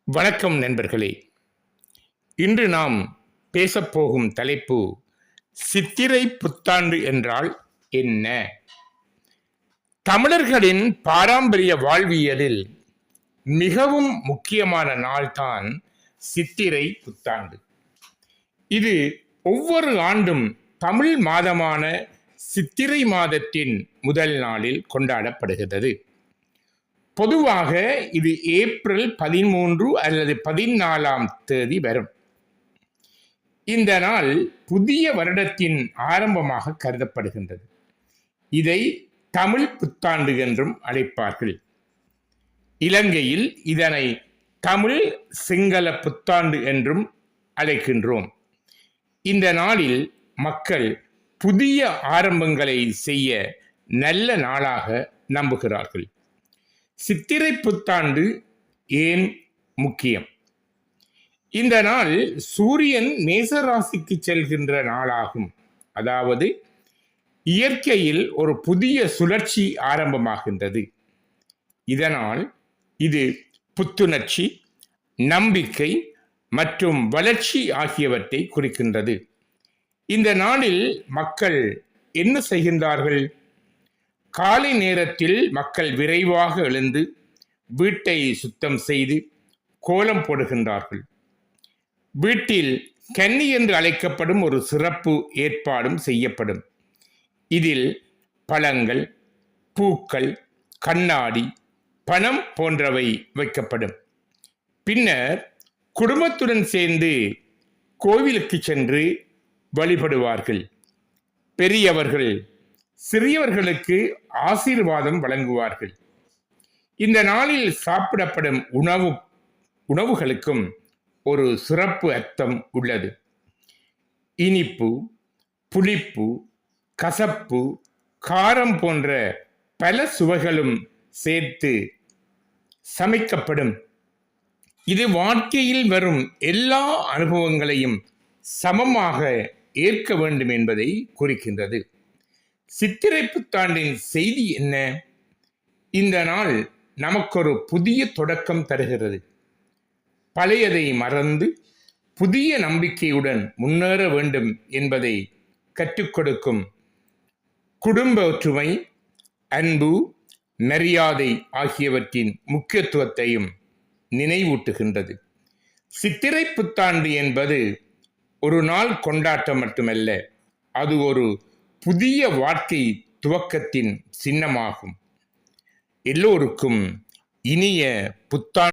வணக்கம் நண்பர்களே. இன்று நாம் பேசப்போகும் தலைப்பு சித்திரை புத்தாண்டு என்றால் என்ன? தமிழர்களின் பாரம்பரிய வாழ்வியலில் மிகவும் முக்கியமான நாள்தான் சித்திரை புத்தாண்டு. இது ஒவ்வொரு ஆண்டும் தமிழ் மாதமான சித்திரை மாதத்தின் முதல் நாளில் கொண்டாடப்படுகிறது. பொதுவாக இது ஏப்ரல் 13 அல்லது 14ஆம் தேதி வரும். இந்த நாள் புதிய வருடத்தின் ஆரம்பமாக கருதப்படுகின்றது. இதை தமிழ் புத்தாண்டு என்றும் அழைப்பார்கள். இலங்கையில் இதனை தமிழ் சிங்கள புத்தாண்டு என்றும் அழைக்கின்றோம். இந்த நாளில் மக்கள் புதிய ஆரம்பங்களை செய்ய நல்ல நாளாக நம்புகிறார்கள். சித்திரை புத்தாண்டு ஏன் முக்கியம்? இந்த நாள் சூரியன் மேசராசிக்கு செல்கின்ற நாளாகும். அதாவது இயற்கையில் ஒரு புதிய சுழற்சி ஆரம்பமாகின்றது. இதனால் இது புத்துணர்ச்சி, நம்பிக்கை மற்றும் வளர்ச்சி ஆகியவற்றை குறிக்கின்றது. இந்த நாளில் மக்கள் என்ன செய்கின்றார்கள்? காலை நேரத்தில் மக்கள் விரைவாக எழுந்து வீட்டை சுத்தம் செய்து கோலம் போடுகின்றார்கள். வீட்டில் கன்னி என்று அழைக்கப்படும் ஒரு சிறப்பு ஏற்பாடும் செய்யப்படும். இதில் பழங்கள், பூக்கள், கண்ணாடி, பணம் போன்றவை வைக்கப்படும். பின்னர் குடும்பத்துடன் சேர்ந்து கோவிலுக்கு சென்று வழிபடுவார்கள். பெரியவர்கள் சிறியவர்களுக்கு ஆசீர்வாதம் வழங்குவார்கள். இந்த நாளில் சாப்பிடப்படும் உணவுகளுக்கும் ஒரு சிறப்பு அர்த்தம் உள்ளது. இனிப்பு, புளிப்பு, கசப்பு, காரம் போன்ற பல சுவைகளும் சேர்த்து சமைக்கப்படும். இது வாழ்க்கையில் வரும் எல்லா அனுபவங்களையும் சமமாக ஏற்க வேண்டும் என்பதை குறிக்கின்றது. சித்திரை புத்தாண்டின் செய்தி என்ன? இந்த நாள் நமக்கொரு புதிய தொடக்கம் தருகிறது. பழையதை மறந்து புதிய நம்பிக்கையுடன் முன்னேற வேண்டும் என்பதை கற்றுக் கொடுக்கும். குடும்ப ஒற்றுமை, அன்பு, மரியாதை ஆகியவற்றின் முக்கியத்துவத்தையும் நினைவூட்டுகின்றது. சித்திரை புத்தாண்டு என்பது ஒரு நாள் கொண்டாட்டம் மட்டுமல்ல, அது ஒரு புதிய வாழ்க்கை துவக்கத்தின் சின்னமாகும். எல்லோருக்கும் இனிய புத்தாண்டு